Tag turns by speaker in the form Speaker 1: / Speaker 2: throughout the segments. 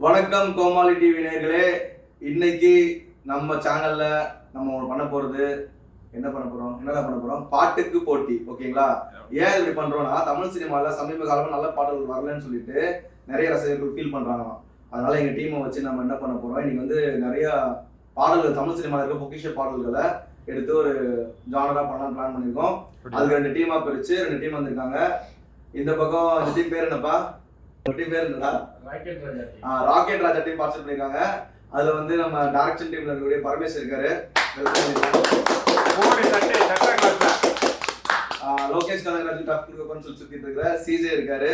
Speaker 1: வணக்கம் கோமாளி டிவி நேயர்களே. இன்னைக்கு நம்ம சேனல்ல நம்ம பண்ண போறது என்னடா பண்ண போறோம் பாட்டுக்கு போட்டி. ஓகேங்களா? ஏன் இப்படி பண்றோம்னா தமிழ் சினிமால சமீப காலமா நல்ல பாடல்கள் வரலன்னு சொல்லிட்டு நிறைய ரசிகர்கள் ஃபீல் பண்றாங்க. அதனால எங்க டீமை வச்சு நம்ம என்ன பண்ண போறோம், இன்னைக்கு வந்து நிறைய பாடல்கள் தமிழ் சினிமால இருக்க பொக்கிஷ பாடல்களை எடுத்து ஒரு ஜானரா பண்ணலாம் பிளான் பண்ணிருக்கோம். அதுக்கு 2 டீமா பிரிச்சு 2 டீம் வந்திருக்காங்க. இந்த பக்கம் இந்த டீம் பேர் என்னப்பா? டீம் பேர் என்னடா? ராக்கெட் ராஜா டீம் பார்ட்டிசிபேட் பண்ணிருக்காங்க. அதுல வந்து நம்ம டைரக்ஷன் டீம்ல இருக்கக்கூடிய பரமேஷ் இருக்காரு, லோகேஷ் கனகராஜ் டஃப் கொடுக்கணும்னு சொல்லி சுத்திட்டு இருக்கிற சிஜே இருக்காரு.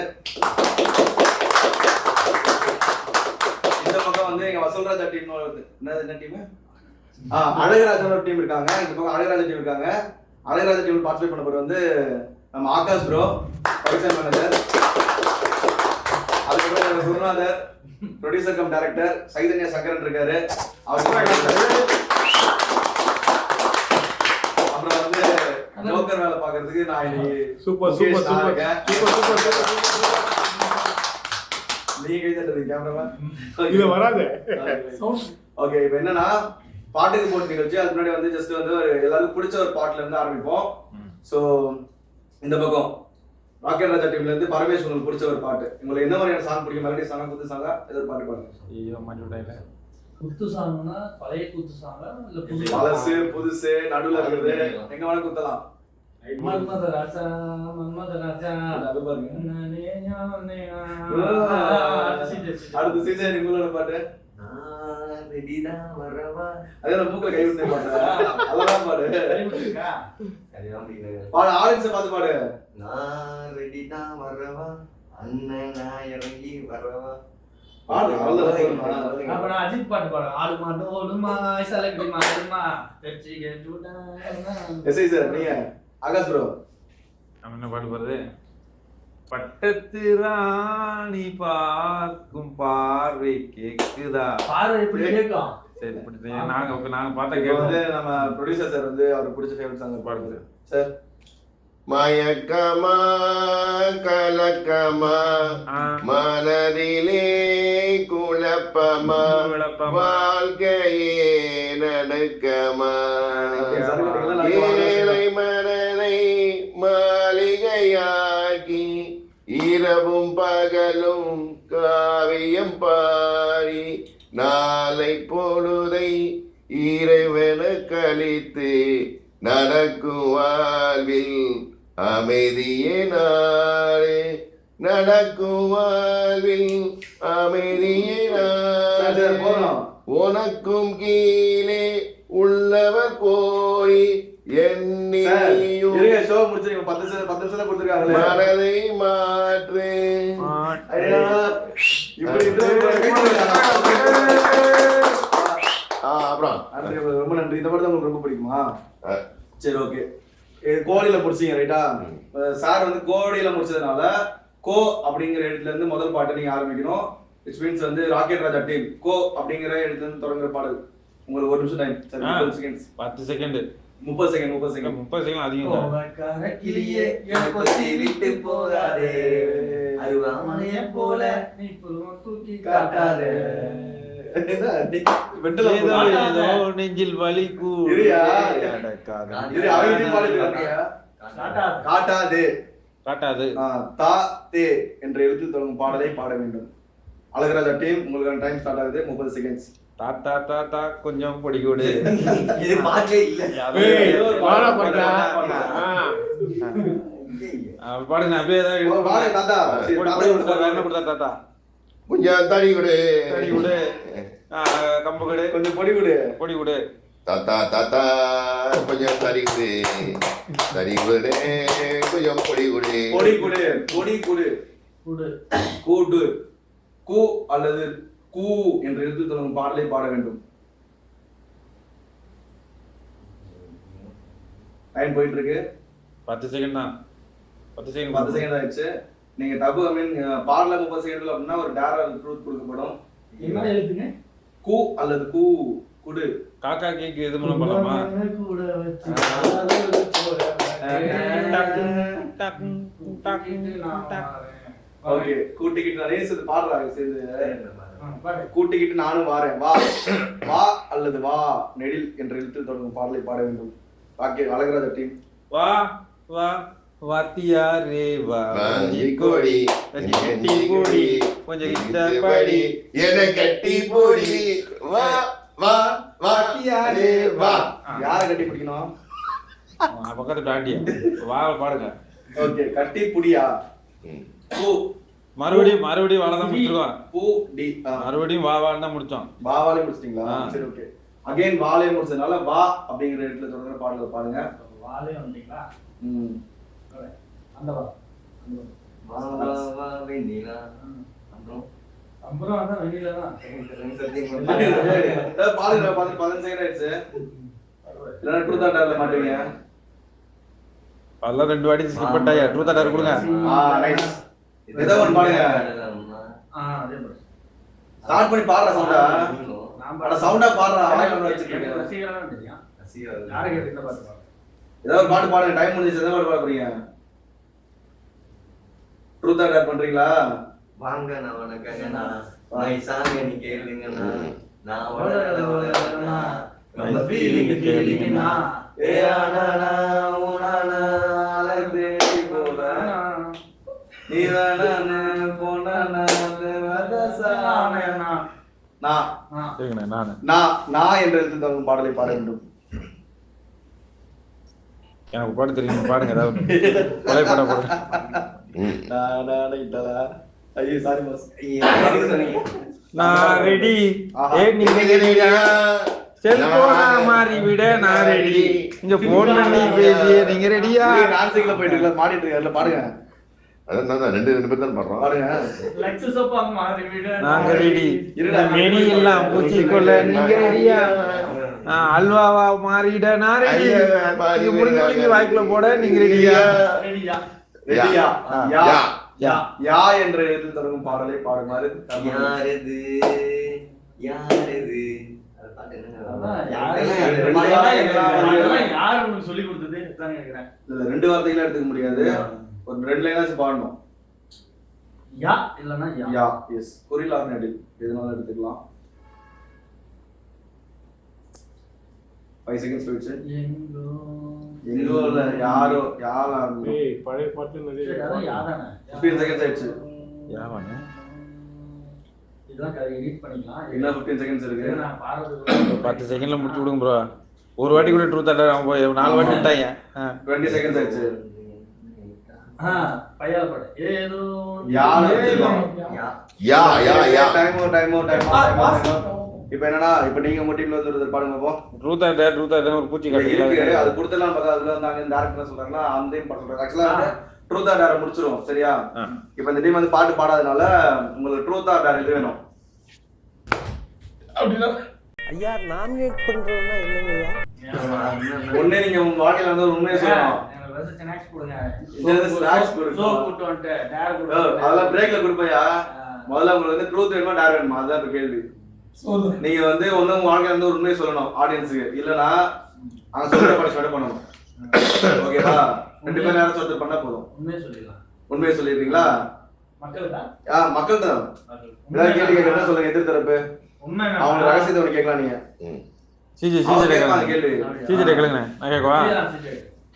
Speaker 1: இந்த பக்கம் வந்து எங்க வசூல்ராஜா டீம் என்ன டீம், அழகராஜா டீம் இருக்காங்க. இந்த பக்கம் அழகராஜா டீம் இருக்காங்க. அழகராஜா டீம் பார்ட்டிசிபேட் பண்ண போறது வந்து நம்ம ஆகாஷ் ப்ரோ, ப்ரொடக்ஷன் மேனேஜர். அதுக்கப்புறம் குருநாதர், producer cum director Chaitanya Sankaran இருக்காரு. அப்புறம் வந்து ஜோக்கர் வேலை பார்க்கிறதுக்கு நான் இன்னைக்கு சூப்பர் நீங்க கைதட்டது கேமராமேன் இல்ல வராது. ஓகே, இப்போ என்னன்னா பாட்டுக்கு போட்டி நிகழ்ச்சி. அதுக்கு முன்னாடி வந்து ஜஸ்ட் வந்து எல்லாருக்கும் பிடிச்ச ஒரு பாட்டுல இருந்து ஆரம்பிப்போம். ஸோ இந்த பக்கம் ராக்கெட் ராஜா டீம்ல இருந்து பரமேஷ் உங்களுக்கு பிடிச்ச ஒரு பாட்டு, உங்களுக்கு என்ன மாதிரியான சாங் பிடிக்கும்? மெலடி சாங், குத்து சாங்கா, ஏதோ பாட்டு பாடுங்க. ஐயோ மாட்டிட்டாயில. குத்து சாங்னா பழைய குத்து சாங்கா இல்ல புது பழசு புதுசு நடுவுல இருக்குது, எங்க வேணா குத்தலாம். மன்மத ராஜா அது பாருங்க. அடுத்து சீசன் உங்களோட பாட்டு ரெடிடா வரவா, அதே மூக்குல கை விட்டு பாட்டு அதெல்லாம் பாடு. பாடு ஆடியன்ஸ் பார்த்து பாடு. நான் ரெடிடா வரவா அண்ணன் நான் இறங்கி வரவா பாடு. அப்ப நான் அஜித் பாட்டு பாடு. ஆடுமா டோலுமா சலக்கடி மாடுமா வெச்சி கேட்டுடா. எஸ்ஐ சார் நீங்க. ஆகாஷ் ப்ரோ நம்ம என்ன பாட்டு பாடுறது? பட்டத்து ராணி பார்க்கும் பார்வை கேக்குதா? பார்வை எப்படி கேட்கும்? சரி இப்படி நாங்க பார்த்தா கேட்குது. நம்ம ப்ரொடியூசர் சார் வந்து அவருக்கு பிடிச்ச ஃபேவரட் சாங் பாடுறாரு சார். மயக்கமா கலக்கமா மனதிலே குழப்பமா வாழ்க்கையே நடுக்கமா ஏழை மனதை மாளிகையாக்கி இரவும் பகலும் காவியம் பாடி நாளை பொழுதை இறைவன கழித்து நடக்கும் வாழ்வில் அமைதியே நாளே நடக்கும் வாழ்வில் அமைதியே நாளே உனக்கும் கீழே உள்ளவர் கோரி மனதை மாற்று. ரொம்ப நன்றி. இந்த படம் உங்களுக்கு ரொம்ப பிடிக்குமா? சரி ஓகே. கோடியில முடிச்சீங்க ரைட்டா? சார் வந்து கோடியில முடிச்சதுனால கோ அப்படிங்கிற இடத்துல இருந்து முதல் பாட்டு நீங்க ஆரம்பிக்கணும். இட்ஸ் மீன்ஸ் வந்து ராக்கெட் ராஜா டீம் கோ அப்படிங்கிற இடத்துல இருந்து தொடங்குற பாடல். உங்களுக்கு 1 நிமிஷம் டைம். சரி 30 செகண்ட்ஸ். 10 செகண்ட் 30 செகண்ட் அதிகம். கிளியே கொத்தி விட்டு போகாதே அருவாமனைய போல நீ புருவம் தூக்கி காட்டாதே. நெஞ்சில் வலி காட்டாது தா தே என்ற எழுத்தில் தொடங்கும் பாடலை பாட வேண்டும். அழகராஜா டீம் உங்களுக்கு டைம் ஸ்டார்ட் ஆகுது. 30 செகண்ட்ஸ். தாத்தா தாத்தா கொஞ்சம் பொடிக்கூடு. இது பாட்டே இல்ல. பாடுங்க அப்படியே தாத்தா தாத்தா கொஞ்சம் தடி கொடு கம்பு கொடு கொஞ்சம் பொடி கொடு தாத்தா தாத்தா கொஞ்சம் தடி கொடு கொஞ்சம் பொடி கொடு கூடு கூ அல்லது கூ என்ற எழுத்து தொடங்கும் பாடலை பாட வேண்டும். டைம் போயிட்டு இருக்கு. 10 செகண்ட் தான். 10 செகண்ட் ஆயிடுச்சு. நீங்க தப்பு ஐ மீன் பாடல 30 செகண்ட்ல அப்படின்னா ஒரு டேரா ட்ரூத் கொடுக்கப்படும். என்ன எழுத்துங்க? கூ அல்லது கூ குடு. காக்கா கேக்கு எது மூலம் பண்ணலாமா? கூட வச்சு ஓகே கூட்டிக்கிட்டு நிறைய சேர்ந்து பாடுறாங்க சேர்ந்து கூட்டிக்கிட்டு நானும் வாரேன். வா வா அல்லது வா நெடில் என்ற எழுத்தில் தொடங்கும் பாடலை பாட வேண்டும். பாக்கி அழகராஜ டீம்.
Speaker 2: வா வா வாத்தியாரே வா
Speaker 3: கோடி
Speaker 2: கட்டி போடி கொஞ்சம் இந்த படி
Speaker 3: என கட்டி போடி வா வா வாத்தியாரே வா.
Speaker 1: யாரை கட்டி பிடிக்கணும்?
Speaker 2: பக்கத்து டாண்டியா வா பாடுங்க.
Speaker 1: ஓகே, கட்டி புடியா. பூ
Speaker 2: மறுபடியும் வாழதான் முடிச்சிருக்கோம்.
Speaker 1: பூ டி
Speaker 2: மறுபடியும் வாவான்னு தான் முடிச்சோம்.
Speaker 1: வாவாலே முடிச்சிட்டீங்களா? சரி, ஓகே. அகைன் வாலே முடிச்சதுனால வா அப்படிங்கிற இடத்துல தொடங்குற பாடலை பாடுங்க.
Speaker 4: வாலே வந்தீங்களா? அந்த வா
Speaker 5: வா வா வெண்ணிலா.
Speaker 4: அப்புறம் அதான் வெளியில தான்
Speaker 1: பாடுங்க. 15 செகண்ட் ஆயிடுச்சு. இல்லைன்னா ட்ரூத் ஆர் டேர்ல மாட்டீங்க.
Speaker 2: அதெல்லாம் 2 வாட்டி ஸ்கிப் பண்ணிட்டாங்க. ட்ரூத் ஆர் டேர் கொடுங்க.
Speaker 1: நைஸ். ஏதோ ஒன்று பாடுங்க.
Speaker 4: அதே மாதிரி
Speaker 1: ஸ்டார்ட் பண்ணி பாடுற சவுண்டா. அட சவுண்டா பாடுறா. வாயில வச்சிருக்கீங்க.
Speaker 4: ரசிகரா தெரியும். யாரை கேட்டு இந்த பாட்டு பாடு.
Speaker 1: ஏதோ ஒரு பாட்டு பாடுங்க. டைம் முடிஞ்சிச்சு. எந்த பாட்டு பாட போறீங்க? ட்ரூத் ஆர் டேர் பண்றீங்களா?
Speaker 5: வாங்க நான் வணக்கங்கண்ணா. வயசாங்க நீ கேளுங்கண்ணா. நான் வளரலண்ணா. நம்ம ஃபீலிங்னா ஏ ஆனா உனானா அலர்தேடி போறனா. நீதானே போனனா வதசானனா. நான் என்ற எழுத்தில் தொடங்கும் பாடலை பாட வேண்டும்.
Speaker 2: எனக்கு பாட்டு தெரியும். பாடுங்க ஏதாவது கொலை பாட போடுங்க.
Speaker 1: ஐயோ சாரி பாஸ்.
Speaker 2: நான் ரெடி. நீங்க ரெடியா? செல்போனா மாறி விட நான் ரெடி. இங்க போன் பண்ணி பேசி நீங்க ரெடியா?
Speaker 1: டான்சிங்ல போயிட்டு இல்ல மாடிட்டு இருக்கல பாடுங்க.
Speaker 3: அதான் ரெண்டு பேர் தான் பாடுறோம்.
Speaker 1: பாடுங்க.
Speaker 4: லெக்ஸ் சோப்பா மாறி விட
Speaker 2: நாங்க ரெடி. மெனி எல்லாம் பூச்சி கொள்ள நீங்க ரெடியா? அல்வாவா மாறிட நான் ரெடி. நீங்க முடிஞ்சு வாய்க்குள்ள போட நீங்க ரெடியா?
Speaker 4: ரெடியா?
Speaker 1: ரெடியா? யா யா யா என்ற எழுத்தில் தொடங்கும் பாடலை பாடுமாறு.
Speaker 5: யாரது யாரது அது பாட்டு
Speaker 4: யாரு உங்களுக்கு சொல்லி கொடுத்தது தான் கேக்குறேன்.
Speaker 1: இல்ல 2 வார்த்தைகளா எடுத்துக்க முடியாது. ஒரு 2 லைனாச்சும் பாடணும்.
Speaker 4: யா இல்லனா யா.
Speaker 1: யா எஸ். குறில் ஆர் நெடில் எதுனாலும் எடுத்துக்கலாம். 5 செகண்ட்ஸ் போயிடுச்சு. எங்கோ இல்ல யாரோ யாரா இருக்கு.
Speaker 6: பழைய பாட்டு நிறைய
Speaker 4: அதான் யாதானே.
Speaker 1: 15 செகண்ட்ஸ் ஆயிடுச்சு.
Speaker 2: யாவானே
Speaker 4: இதெல்லாம் எடிட் பண்ணிக்கலாம்.
Speaker 1: இன்னும் 15 செகண்ட்ஸ் இருக்கு.
Speaker 4: நான் பாடுறது
Speaker 2: 10 செகண்ட்ல முடிச்சு விடுங்க ப்ரோ. ஒரு வாட்டி கூட ட்ரூத் ஆர் டேர் போய் 4 வாட்டி விட்டாங்க.
Speaker 1: 20 செகண்ட்ஸ் ஆயிடுச்சு.
Speaker 4: பையால பாடு. ஏதோ
Speaker 1: யாரு
Speaker 3: யா யா யா.
Speaker 1: டைம் இப்போ என்னன்னா இப்போ நீங்க உங்க டீம்ல வந்து ஒரு பாடுங்க போ.
Speaker 2: ட்ரூத் ஆர் டேர் ஒரு பூச்சி காட்டு
Speaker 1: இருக்கு. அது கொடுத்தலாம் பார்த்தா அதுல வந்து டைரக்டர் சொல்றாங்கன்னா அந்த பாட்டு சொல்றாங்க. ஆக்சுவலா வந்து ட்ரூத் ஆர் டேர் முடிச்சிரும். சரியா? இப்போ இந்த டீம் வந்து பாட்டு பாடாதனால உங்களுக்கு ட்ரூத் ஆர் டேர் இது வேணும். அப்படினா
Speaker 5: ஐயா நாமினேட் பண்றோம்னா என்னங்கய்யா?
Speaker 1: ஒண்ணே நீங்க உங்க வாழ்க்கையில வந்து உண்மையை சொல்லணும்.
Speaker 4: எனக்கு வந்து ஸ்நாக்ஸ் கொடுங்க.
Speaker 1: இது ஸ்நாக்ஸ் கொடுங்க.
Speaker 4: சோ கூட்டி வந்து டேர் கொடுங்க.
Speaker 1: அதெல்லாம் பிரேக்ல கொடுப்பயா. முதல்ல உங்களுக்கு வந்து ட்ரூத் வேணுமா டேர் வேணுமா? அதான் இப்ப கேள்வி. நீங்க வந்து ஒண்ணு உங்க வாழ்க்கையில வந்து உண்மையை சொல்லணும் ஆடியன்ஸுக்கு. இல்லனா அங்க சொல்ற படி ஸ்டார்ட் பண்ணணும். ஓகேவா? 2 பேர் யாராச்சும் ஒருத்தர் பண்ணா போதும்.
Speaker 4: உண்மையை சொல்லிடலாம்.
Speaker 1: உண்மையை சொல்லிடுறீங்களா?
Speaker 4: மக்கள்தா?
Speaker 1: மக்கள் தான். எல்லாரும் கேள்வி கேட்கறதா சொல்லுங்க. எதிர் தரப்பு
Speaker 4: உண்மை
Speaker 1: அவங்க ரகசியத்தை ஒன்று கேட்கலாம். நீங்க
Speaker 2: சிஜி
Speaker 1: கேள்வி
Speaker 2: சிஜி கேளுங்க. நான் கேட்கவா?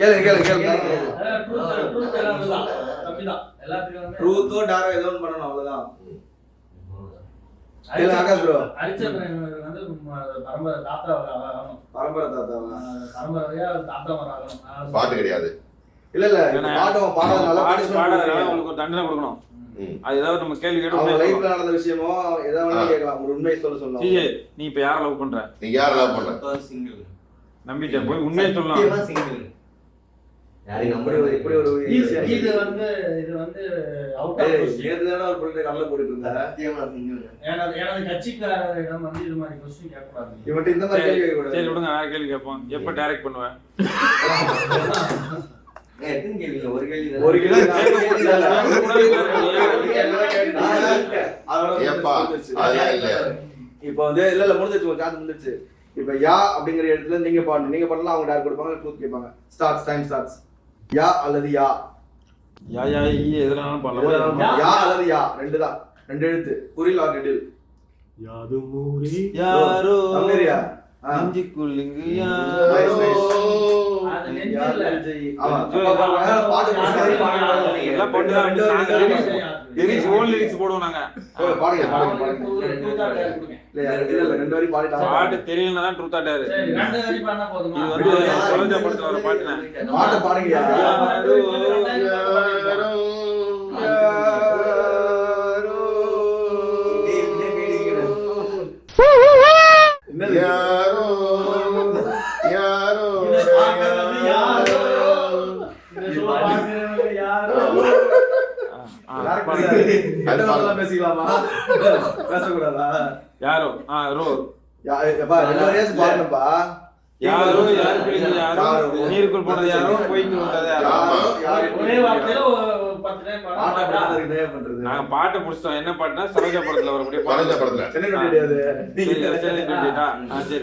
Speaker 1: கேளுங்க.
Speaker 4: ட்ரூத் எல்லாம் கம்மிதான். எல்லாத்துக்கும்
Speaker 1: ட்ரூத்தோ டாரோ ஏதோ ஒன்று பண்ணணும். அவ்வளவுதான். ஆகாஷ் ப்ரோ
Speaker 4: அரிச்சந்திரன் வந்து பரம்பரை தாத்தா ஆகணும். பரம்பரையா தாத்தா ஆகணும்.
Speaker 3: பாட்டு கிடையாது.
Speaker 1: இல்ல பாட்டம் பாடாதனால
Speaker 2: உங்களுக்கு ஒரு தண்டனை கொடுக்கணும். அது ஏதாவது நம்ம கேள்வி கேட்டு
Speaker 1: அவங்க லைஃப்ல நடந்த விஷயமோ ஏதாவது கேட்கலாம். ஒரு உண்மையை சொல்லணும்.
Speaker 2: சிஜி நீ இப்ப யாரை லவ் பண்ற?
Speaker 3: நீ யாரை லவ் பண்ற?
Speaker 5: சிங்கிள்.
Speaker 2: நம்பிட்டேன். போய் உண்மையை சொல்லலாம்.
Speaker 5: சிங்கிள். யாரை
Speaker 1: இப்படி ஒரு
Speaker 4: இது வந்து அவுட் ஆஃப் கொஸ்டின்.
Speaker 1: ஏதுதான ஒரு பொருளை கல்ல போட்டுட்டு இருந்தா
Speaker 5: சத்தியமா சிங்கிள்.
Speaker 4: எனது கட்சிக்காரரிடம் வந்து இது மாதிரி கொஸ்டின் கேட்க கூடாது.
Speaker 1: இவன்ட்ட இந்த மாதிரி கேள்வி கேட்க கூடாது.
Speaker 2: சரி விடுங்க. நான் கேள்வி கேட்போம். எப்ப டைரக்ட் பண்ணுவேன்?
Speaker 5: எத்தனை கேள்வி? ஒரு கேள்வி.
Speaker 1: ஒரு கேள்வி இப்ப வந்து இல்ல முடிஞ்சிச்சு. ஒரு சான்ஸ் முடிஞ்சிச்சு. இப்ப யா அப்படிங்கிற இடத்துல நீங்க பாடணும். நீங்க பண்ணலாம். அவங்க டேர் கொடுப்பாங்க. ட்ரூத் கேட்பாங்க. Starts time starts. யா அல்லது யா.
Speaker 2: யா எதுனாலும் பண்ணலாம்.
Speaker 1: யா அல்லது யா 2 தான். 2 எழுத்து. குறில் ஆர் நெடில்.
Speaker 5: யாதும் ஊரே
Speaker 2: யாரோ
Speaker 1: தமிழரியா
Speaker 2: நெஞ்சுக்குள்ளிங்கு
Speaker 1: Nice, nice.
Speaker 4: அது நெஞ்சில்ல.
Speaker 1: ஆமா, அப்ப பாருங்க, பாட்டு பாடுங்க.
Speaker 2: எல்லாம் போட்டுதான்
Speaker 1: ரெண்டு வரி,
Speaker 2: நாங்க
Speaker 1: ரெண்டு வரி.
Speaker 2: லிரிக்ஸ் ஓல்ட் லிரிக்ஸ் போடுவோம் நாங்க
Speaker 1: பாடுங்க, பாடுங்க,
Speaker 4: அவனுக்கு
Speaker 1: பாடுங்க.
Speaker 4: ஒரு truth or dare கொடுங்க.
Speaker 1: இல்ல, ரெண்டு வரி பாடிட்டாங்க.
Speaker 2: பாட்டு தெரியலன்னா தான் ட்ரூத் ஆட்டாரு
Speaker 4: சரி, ரெண்டு வரி பாடினா போதுமா?
Speaker 2: இது வந்து சரோஜா படத்துல வர பாட்டுனே
Speaker 1: பாட்டை பாடுங்கயா. என்னது?
Speaker 3: யாரோ யாரோ
Speaker 4: இதை பார்க்கறது யாரோ? இதை சொல்ல பார்க்கறது யாரோ?
Speaker 1: யாருக்கு தெரியாது? எந்த வார்த்தைலாம் பேசிக்கலாமா? பேசக்கூடாதா?
Speaker 2: யாரோ ரோ
Speaker 1: எப்பா, ரெண்டு வரியாச்சும் பாடணும்ப்பா.
Speaker 2: யாரோ யாரு பிடிச்சது யாரோ நீருக்குள் போனது யாரோ பொய்க்குள் விட்டது யாரோ
Speaker 1: யாரு
Speaker 4: ஒரே வார்த்தையில ஒரு 10 டைம்
Speaker 1: பாட்டை
Speaker 4: பாடா.
Speaker 1: பாடுறதுக்கு என்ன பண்றது?
Speaker 2: நாங்க பாட்டை முடிச்சிட்டோம் என்ன பாட்டுனா சரோஜா படத்துல வரக்கூடிய
Speaker 3: சரோஜா படத்துல.
Speaker 1: சென்னை கிடையாது.
Speaker 2: சரி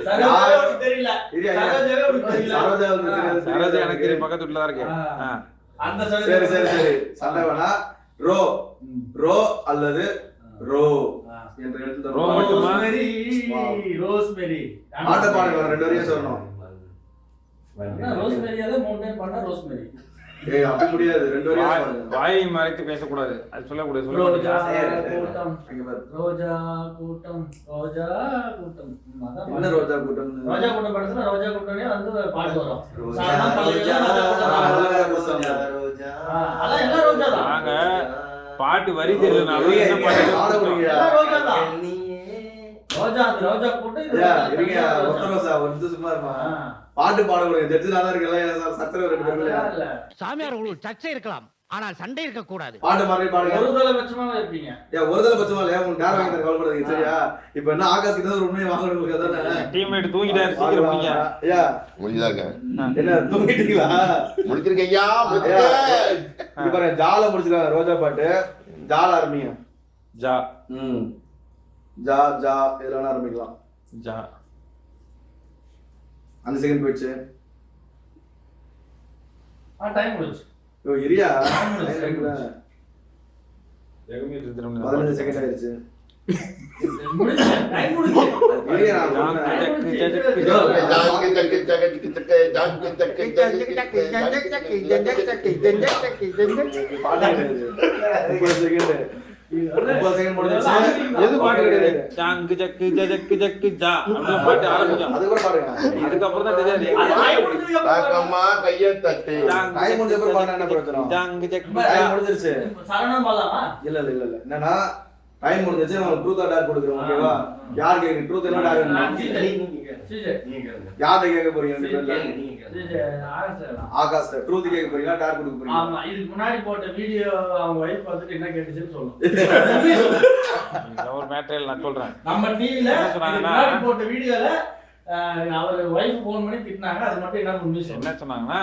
Speaker 4: சரோஜாவே உனக்கு தெரியல.
Speaker 1: இரியா,
Speaker 4: சரோஜாவே உனக்கு தெரியல.
Speaker 1: சரோஜா வந்து தெரியாது.
Speaker 2: சரோஜா எனக்கு தெரியும் பக்கத்து வீட்டுல தான் இருக்கு
Speaker 4: அந்த
Speaker 1: சரி சரி சரி, சண்டை வேணா. ரோ ரோ அல்லது ரோ என்ற எழுத்து
Speaker 2: ரோ மட்டுமா?
Speaker 4: Rosemary, rosemary.
Speaker 1: பாட்டை பாடுங்க, ரெண்டு வரியா சொல்லணும்.
Speaker 4: ரோஸ்மெரி அத 3 டைம் பண்ணா ரோஸ்மெரி.
Speaker 1: ஏய், அப்படி முடியாது, ரெண்டு வரியா பாடுங்க.
Speaker 2: வாயை மறைத்து பேசக்கூடாது அது சொல்லக்கூடாது
Speaker 4: ரோஜா
Speaker 2: சொல்லக்கூடாது
Speaker 4: கூட்டம்,
Speaker 1: அங்க பாரு.
Speaker 4: ரோஜா கூட்டம், ரோஜா கூட்டம். அதான்
Speaker 1: என்ன
Speaker 4: பாட்டு.
Speaker 1: ரோஜா கூட்டம்?
Speaker 4: ரோஜா கூட்டம் படத்துல ரோஜா கூட்டம்னே வந்து பாட்டு வரும்.
Speaker 5: ரோஜா,
Speaker 4: சாதாரண பகுதியில ரோஜா கூட்டம் தான்.
Speaker 5: ரோஜா, ரோஜா.
Speaker 4: அதான் எல்லாம் ரோஜா தான்.
Speaker 2: நாங்க பாட்டு வரி தெரியலனாலும் என்ன பாட்டு
Speaker 1: பாட முடியுங்க.
Speaker 4: எல்லாம் ரோஜா தான்.
Speaker 5: நீயே.
Speaker 4: ரோஜா அந்த ரோஜா கூட்டம் இது
Speaker 1: ஐயா,
Speaker 4: ரோஜா.
Speaker 1: இருங்க, ஒத்த ரோசா, ஒரு நிமிஷம் சும்மா இருமா.
Speaker 4: ஆ.
Speaker 1: பாட்டு பாட முடியும், ஜட்ஜு நல்லா இருக்குல்ல, சத்திரம் ரெண்டு பேரும் இல்லையா?
Speaker 4: அதெல்லாம் இல்ல.
Speaker 6: சாமியார் உங்களுக்கு சர்ச்சை இருக்கலாம் ஆனால் சண்டை இருக்க கூடாது.
Speaker 1: பாட்டு மாதிரி பாடுங்க.
Speaker 4: ஒரு தலை பட்சமாவே இருப்பீங்க.
Speaker 1: ஏன் ஒரு தடவை பட்சமா இல்லையா? உங்களுக்கு டேர் வாங்கி தர கவலைப்படாதீங்க, சரியா? இப்ப என்ன ஆகாஷ் கிட்ட ஒரு உண்மையை வாங்கணும் உங்களுக்கு, அதானே?
Speaker 2: டீம்மேட் தூங்கிட்டாரு சீக்கிரம் முடிங்க
Speaker 1: ஐயா,
Speaker 3: முடிஞ்சுதாங்க
Speaker 1: என்ன தூங்கிட்டீங்களா?
Speaker 3: முடிச்சிருக்கேன் ஐயா
Speaker 1: ஐயா,
Speaker 3: முடிச்சிருக்கேன்.
Speaker 1: இங்க பாருங்க, ஜால முடிச்சிருக்காங்க ரோஜா பாட்டு. ஜால ஆரம்பிங்க.
Speaker 2: ஜா
Speaker 1: ம், ஜா ஜா இதுல வேணா ஆரம்பிக்கலாம்.
Speaker 2: ஜா
Speaker 1: 5 செகண்ட் போயிடுச்சு.
Speaker 4: டைம் முடிச்சு.
Speaker 1: ஐயோ, இரியா,
Speaker 2: ஜெகமீட் திரும்ப
Speaker 1: 15 செகண்ட் ஆயிடுச்சு.
Speaker 4: முடிச்சு. டைம் முடிச்சு.
Speaker 1: இரியா, நான்
Speaker 3: ஜாங்கு தக்கு தக்கு தக்கு ஜாங்கு தக்கு தக்கு தக்கு
Speaker 1: பாட்டு கிடையாது. 30 செகண்ட். 30 செகண்ட் முடிஞ்சிருச்சு.
Speaker 2: எது பாட்டு கிடையாது ஜாங்கு ஜக்கு ஜக்கு ஜக்கு ஜா அந்த பாட்டு ஆரம்பிக்கும்
Speaker 1: அது கூட பாடுங்க.
Speaker 2: அதுக்கப்புறம் தான் தெரியாது
Speaker 4: அது டைம் முடிஞ்சதுக்கு அப்புறம்
Speaker 3: தாக்கம்மா கைய தட்டு.
Speaker 1: டைம் முடிஞ்ச அப்புறம் பாடுனா என்ன பிரச்சனை?
Speaker 2: ஜாங்கு ஜக்கு
Speaker 1: டைம் முடிஞ்சிருச்சு.
Speaker 4: சரணம் பாடலாமா?
Speaker 1: இல்ல இல்ல இல்ல இல்ல, என்னன்னா டைம் முடிஞ்சிருச்சு, உங்களுக்கு ட்ரூத் ஆர் டேர் கொடுக்குறோம், ஓகேவா? யார் கேக்குறீங்க? ட்ரூத் என்ன டேர் வேணும்?
Speaker 4: சீஜே.
Speaker 1: யார்ட்ட கேட்க போறீங்க ரெண்டு பேர்ல?
Speaker 4: சீஜே, ஆரம்பிச்சிடலாம்.
Speaker 1: ஆகாஷ் ட்ரூத் கேட்க போறீங்களா, டேர் கொடுக்க போறீங்களா?
Speaker 4: ஆமா, இதுக்கு முன்னாடி போட்ட வீடியோ அவங்க வைஃப் பார்த்துட்டு என்ன கேட்டுச்சுன்னு சொல்லணும்.
Speaker 2: ஒரு மேட்டர் நான் சொல்றேன்
Speaker 4: நம்ம டிவில
Speaker 2: என்ன சொன்னாங்கன்னா?
Speaker 4: முன்னாடி போட்ட வீடியோல அவர் வைஃப் ஃபோன் பண்ணி திட்டினாங்க, அது மட்டும் என்ன உண்மை
Speaker 2: என்ன
Speaker 4: சொன்னேன்.
Speaker 2: சொன்னாங்கன்னா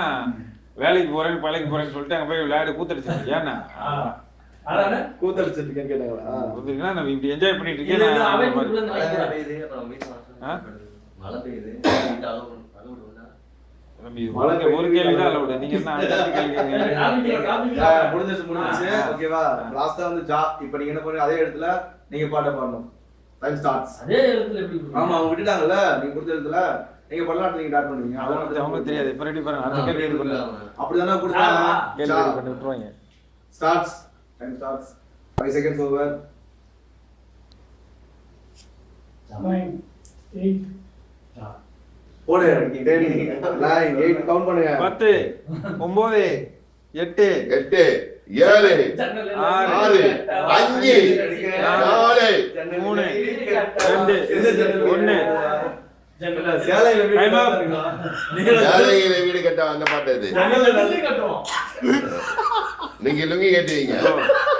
Speaker 2: வேலைக்கு போறேன்னு பழைக்கு போறேன்னு சொல்லிட்டு அங்க போய் விளையாடு கூத்தடிச்சு ஏன்னா
Speaker 4: அதானே
Speaker 1: கூத்தடிச்சிட்டு இருக்கேன்னு கேட்டாங்களா?
Speaker 2: புரியுதுங்களா நம்ம இப்படி என்ஜாய் பண்ணிட்டு
Speaker 4: இது
Speaker 2: இருக்கேன்
Speaker 4: அவை
Speaker 2: நான்
Speaker 4: குரூப்ல இருந்து
Speaker 5: மழை
Speaker 4: நினைக்கிறேன்.
Speaker 5: பெய்யுது, அப்புறம் வீட்டு
Speaker 2: ஆ?
Speaker 5: வாசல் மழை பெய்யுது, வீட்டு அளவு விடுவோம்னா.
Speaker 2: தம்பி, ஒரு கேள்விதான் அல்ல விட நீங்க என்ன அடுத்த கேள்வி கேக்குறீங்க?
Speaker 1: முடிஞ்சிருச்சு, ஓகேவா? லாஸ்டா வந்து ஜா. இப்போ நீங்க என்ன பண்ணுங்க, அதே இடத்துல நீங்க பாட்ட பாடணும். Time starts.
Speaker 4: அதே இடத்துல எப்படி
Speaker 1: ஆமா, அவங்க விட்டுட்டாங்கல்ல, நீங்க கொடுத்த இடத்துல நீங்க பண்ணலாம், நீங்க டேர் பண்ணுவீங்க.
Speaker 2: அவங்களுக்கு தெரியாது இப்ப ரெடி பாருங்க அடுத்த கேள்வி ரெடி பண்ணுங்க
Speaker 1: அப்படிதானே கொடுத்தாங்க.
Speaker 2: கேள்வி ரெடி பண்ணி விட்டுருவாங்க
Speaker 1: starts. Time starts. 5 seconds over.
Speaker 4: 9 8
Speaker 1: போடு. 10 9 8 கவுண்ட் பண்ணுங்க.
Speaker 2: 10 9 8
Speaker 3: 8 7
Speaker 4: ஜன்னல்
Speaker 3: 6 5 4
Speaker 2: 3 2 1
Speaker 4: ஜன்னல்
Speaker 1: சேலையில வீடு
Speaker 2: Time up.
Speaker 1: கட்டுறீங்களா? நீங்க
Speaker 3: ஏழைகளை வீடு கட்ட அந்த பாட்டு இது.
Speaker 4: ஜன்னல்ல நல்ல கட்டுவோம்.
Speaker 3: நீங்க லுங்கி கட்டுவீங்க.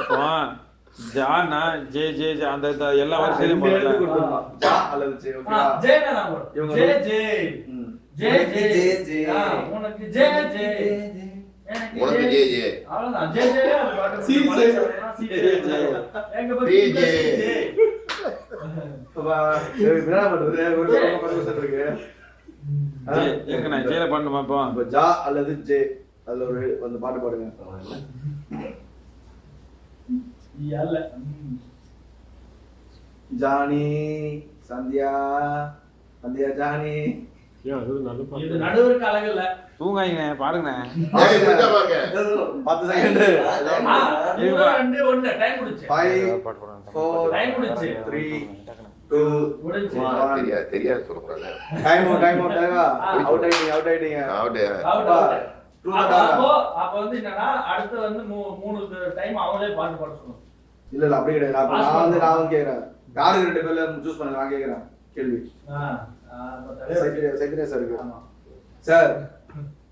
Speaker 2: இப்போ ஜானா ஜே ஜே ஜே அந்த எல்லா வரிசையிலும்
Speaker 1: ரெண்டு எடுத்து
Speaker 2: போடல
Speaker 1: கொடுத்துடலாம். ஜா அல்லது ஜே, ஓகேவா?
Speaker 4: ஜேனா நான் போடுறேன்.
Speaker 1: இவங்க
Speaker 4: ஜே ஜே
Speaker 1: ம்.
Speaker 4: J J
Speaker 5: J.
Speaker 4: உனக்கு ஜே ஜே எனக்கு
Speaker 3: உனக்கு ஜே ஜே.
Speaker 4: அவ்வளவுதான். ஜே ஜே அது பாட்டு
Speaker 1: சி ஜே.
Speaker 4: சி ஜே எங்க
Speaker 3: சி
Speaker 4: பத்தி
Speaker 3: ஜே.
Speaker 4: சி ஜே
Speaker 1: அப்பா, என்ன பண்றது? ஒரு பக்கம் பர்மிஷன் இருக்கு.
Speaker 2: ஜே எங்க நான் ஜேல பண்ணுமா இப்போ
Speaker 1: அப்ப ஜா அல்லது ஜே, அதுல ஒரு அந்த பாட்டு பாடுங்க.
Speaker 4: யல்ல
Speaker 1: ஜானி சந்தியா சந்தியா ஜானி
Speaker 4: இது நடுவருக்கு அழகு இல்ல.
Speaker 2: தூங்காங்க பாருங்க.
Speaker 3: ஏய், இப்படிக்கா பாருங்க.
Speaker 1: 10 செகண்ட்.
Speaker 4: ஆ, 3, 2, 1 டைம் முடிச்சு.
Speaker 1: 5 4
Speaker 4: டைம் முடிச்சு.
Speaker 1: 3 2
Speaker 4: முடிச்சு.
Speaker 3: தெரியாது சொல்லக்கூடாது.
Speaker 1: டைம் அவுட் அவுட் ஆயிட்டீங்க
Speaker 3: அவுட்
Speaker 4: அவுட் அவுட்.
Speaker 1: ட்ரூ
Speaker 4: அப்ப வந்து என்னன்னா அடுத்து வந்து 3 டைம் அவங்களே பாட்டு பாட சொல்லணும்.
Speaker 1: இல்ல அப்படி கிடையாது. நான் கேக்குறேன். யாரு ரெண்டு பேர்ல சூஸ் பண்ணுங்க. நான் கேக்குறேன் கேள்வி. சைத்ரேயா சார் இருக்கு. சார்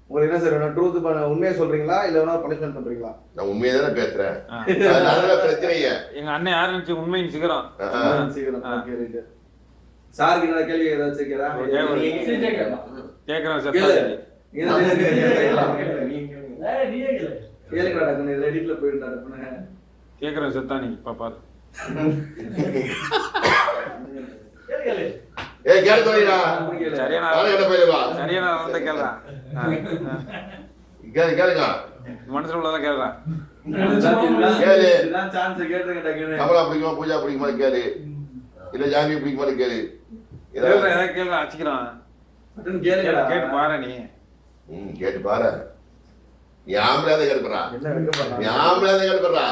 Speaker 1: உங்களுக்கு என்ன சார் வேணும்? ட்ரூத் உண்மையை சொல்றீங்களா இல்ல வேணா பனிஷ்மென்ட் பண்றீங்களா?
Speaker 3: நான் உண்மையை தானே பேசுறேன். அதனால பிரச்சனை இல்ல.
Speaker 2: எங்க அண்ணன் யாரு நினைச்சு உண்மையின் சிகரம்.
Speaker 1: சீக்கிரம் ஓகே ரைட். சாருக்கு என்ன கேள்வி ஏதாச்சும்
Speaker 2: கேக்குறேன் சார்.
Speaker 1: கேளுங்கடா டக்குனு ரெடிட்ல போயிடுடா டக்குனு.
Speaker 2: கேக்குறேன் செத்தா நீ பாரு.
Speaker 3: ஏய் கேளு சொல்லிடா.
Speaker 2: சரியான
Speaker 3: ஆளு போயிடுவா.
Speaker 2: சரியான வந்து கேளுடா.
Speaker 3: கேளுங்க.
Speaker 2: மனசுல உள்ளதா கேளுடா.
Speaker 3: கேளு.
Speaker 1: இதான் சான்ஸ் கேளுங்க டக்குனு.
Speaker 3: கமலா பிடிக்குமா பூஜா பிடிக்குமா கேளு. இல்ல ஜாமி பிடிக்குமா கேளு.
Speaker 2: கேளுடா ஏதா கேளுடா அச்சிக்கிறான்.
Speaker 1: டக்குனு கேளுங்கடா.
Speaker 2: கேட்டு பாரு நீ.
Speaker 3: கேட்டு பாரு. யாம்லாத கேட்பறா.
Speaker 1: என்ன வைக்க போறா?
Speaker 3: யாம்லாத கேட்பறா.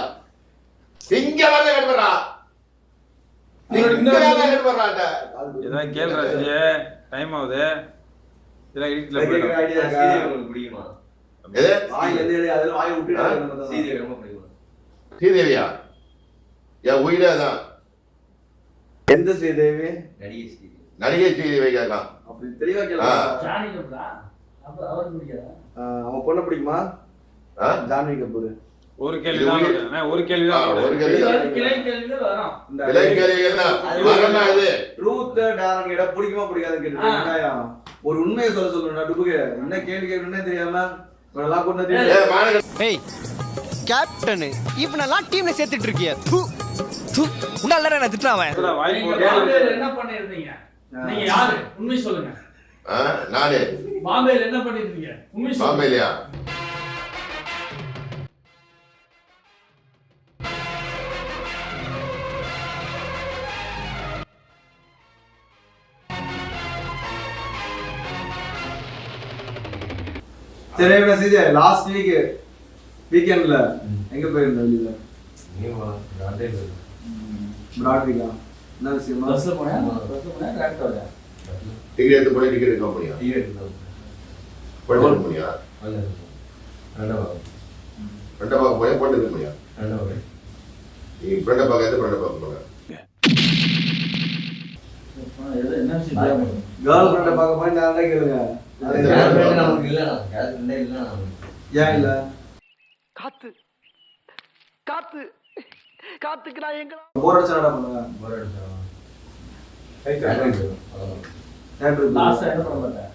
Speaker 3: சிங்கமாத கேட்பறா. சிங்கமாத கேட்பறாடா.
Speaker 2: ஏதா கேளுடா ஜே. டைம் ஆகுது. இதெல்லாம் எடிட்ல
Speaker 1: கேக்குற
Speaker 2: போயிடும்.
Speaker 1: ஐடியா இருக்கா?
Speaker 5: சீரியல் உங்களுக்கு பிடிக்குமா?
Speaker 3: எது?
Speaker 1: வாய் எந்த அதெல்லாம் வாய் விட்டுடாத.
Speaker 5: சீரியல் ரொம்ப பிடிக்குமா?
Speaker 3: ஸ்ரீதேவியா? என் உயிரே அதான்.
Speaker 1: எந்த ஸ்ரீதேவி?
Speaker 5: நடிகை சீரியல்.
Speaker 3: நடிகை ஸ்ரீதேவி கேட்கலாம்.
Speaker 1: அப்படி தெளிவா கேளுங்க.
Speaker 4: ஜானி கபூரா? அப்ப அவருக்கு பிடிக்காதா?
Speaker 1: அவன் பொண்ணு பிடிக்குமா? ஜான்வி கபூர்.
Speaker 2: ஒரு கேள்வி தான் வருது. ஒரு கேள்வி தான்
Speaker 3: ஒரு
Speaker 2: வருது.
Speaker 3: கேள்வி.
Speaker 4: இது வந்து கிளை கேள்விகள் வரும்.
Speaker 3: இலை கேள்விகள் தான். வரமா இது.
Speaker 1: ட்ரூத் டாரன் கேட்டா பிடிக்குமா பிடிக்காதுன்னு கேட்டுருக்கீங்க. ஒரு உண்மையை சொல்லுடா டுபுக்கு. என்ன கேள்வி கேட்கணும்னே தெரியாம இவனெல்லாம் கொண்டு வந்து
Speaker 3: ஏய் மானக.
Speaker 7: ஏய் கேப்டன் இவனெல்லாம் டீம்ல சேர்த்துட்டு இருக்கிய உன்னால நான் திட்டுறான்
Speaker 2: இதுல வாய்
Speaker 4: நீங்க
Speaker 2: போட்டு
Speaker 4: பாம்பேல என்ன பண்ணிருந்தீங்க? நீங்க யாரு? உண்மை சொல்லுங்க.
Speaker 3: நானே.
Speaker 4: பாம்பேல என்ன பண்ணிருந்தீங்க? உண்மை சொல்லுங்க.
Speaker 3: பாம்பேலியா?
Speaker 1: சரி மெசேஜ் லாஸ்ட் வீக்கெண்ட்ல எங்க போயிருந்த வெளியில? பிராட்விகா. என்ன விஷயமா?
Speaker 4: பஸ்ல போனேன். டிராக்டர் வரேன்.
Speaker 3: டிக்கெட் எடுத்து போய் டிக்கெட் எடுக்க முடியும். போய் எடுக்க முடியும். ரெண்டா பார்க்க போய் போய் எடுக்க முடியும். நீ ஃப்ரெண்ட பார்க்க போற.
Speaker 4: என்ன விஷயம்?
Speaker 1: கேர்ள் ஃப்ரெண்ட பார்க்க போய் நான் தான் கேளுங்க.
Speaker 5: நமக்கு இல்லைண்ணா. கேஸ் இல்லைண்ணா நமக்கு.
Speaker 1: ஏன் இல்ல?
Speaker 7: காத்து காத்து காத்துக்கு நான் எங்க
Speaker 1: போர் அடிச்சா என்ன பண்ணுங்க?
Speaker 5: போர் அடிச்சா.
Speaker 1: தேட்டருக்கு
Speaker 4: லாஸ்ட் என்ன பண்ண மாட்டேன்.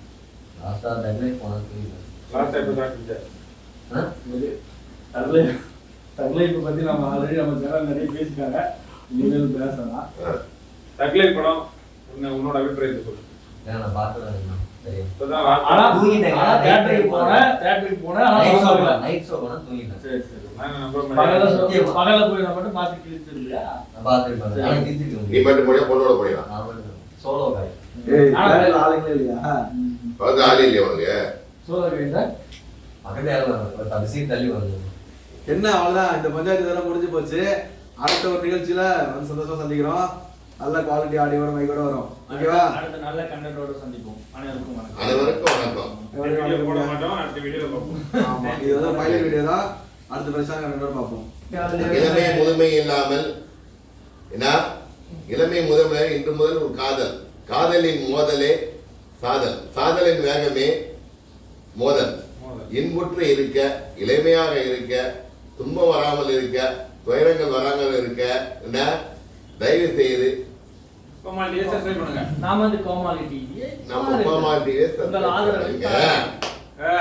Speaker 5: லாஸ்டா டெட்லைன் போனது.
Speaker 2: Last time காட்டிட்டேன்.
Speaker 4: தக்லைஃப் பத்தி நம்ம ஆல்ரெடி நம்ம சேனல் நிறைய பேசிட்டாங்க. இனிமேல் பேசலாம்.
Speaker 2: தக்லைஃப் படம் உன்னோட அபிப்பிராயத்தை சொல்லு.
Speaker 5: ஏன்னா நான் பார்த்தேன். சரி.
Speaker 2: இப்பதான்
Speaker 4: ஆனா
Speaker 5: தூங்கிட்டேன்.
Speaker 4: ஆனா தியேட்டருக்கு போனேன். ஆனா
Speaker 5: நைட் ஷோ
Speaker 4: பார்க்கல.
Speaker 5: நைட் ஷோ போனா தூங்கிட்டேன்.
Speaker 4: சரி சரி.
Speaker 2: நான் நம்ப
Speaker 4: பகல போய் நான் மட்டும் பார்த்து கிழிச்சிருந்தியா?
Speaker 5: நான் பார்த்துருப்பேன். ஆனா கிழிச்சிருக்க
Speaker 3: நீ மட்டும் போறியா பொண்ணோட போறியா?
Speaker 5: நான் மட்டும் சோலோ காய்.
Speaker 1: ஏய் தேட்டர்ல ஆளுங்களே இல்லையா?
Speaker 3: வந்து ஆளே இல்லையா உனக்கு?
Speaker 4: சோலோ கைண்டா
Speaker 5: பக்கத்துல ஒரு 10 சீட் தள்ளி வந்து.
Speaker 1: என்ன அவ்வளவுதான். இந்த பஞ்சாயத்து இதெல்லாம் முடிஞ்சு போச்சு. அடுத்த ஒரு நிகழ்ச்சியில வந்து சந்தோஷமா சந்திக்கிறோம். நல்ல குவாலிட்டி ஆடியோட மைக்கோட வரும். ஓகேவா?
Speaker 4: அடுத்த நல்ல கண்டென்ட்டோட சந்திப்போம். அனைவருக்கும் வணக்கம்.
Speaker 3: அனைவருக்கும் வணக்கம்.
Speaker 2: வீடியோ போட மாட்டோம். அடுத்த வீடியோல பார்ப்போம்.
Speaker 1: ஆமா இது வந்து பைலட் வீடியோ தான். அடுத்த பிரச்சனை கண்டென்ட்டோட பார்ப்போம்.
Speaker 3: இளமை முதுமை இல்லாமல் என்ன? இளமை முதுமை இன்று முதல் ஒரு காதல். காதலின் மோதலே சாதல். சாதலின் வேகமே மோதல். இன்புற்று இருக்க, இளமையாக இருக்க, துன்பம் வராமல் இருக்க, துயரங்கள் வராமல் இருக்க என்ன தயவு செய்து
Speaker 2: கோமாளியை சப்ஸ்கிரைப் பண்ணுங்க.
Speaker 4: நாம வந்து கோமாளி டிவி.
Speaker 3: நம்ம கோமாளியே
Speaker 4: உங்கள் ஆதரவை
Speaker 3: சப்ஸ்கிரைப் பண்ணுங்க.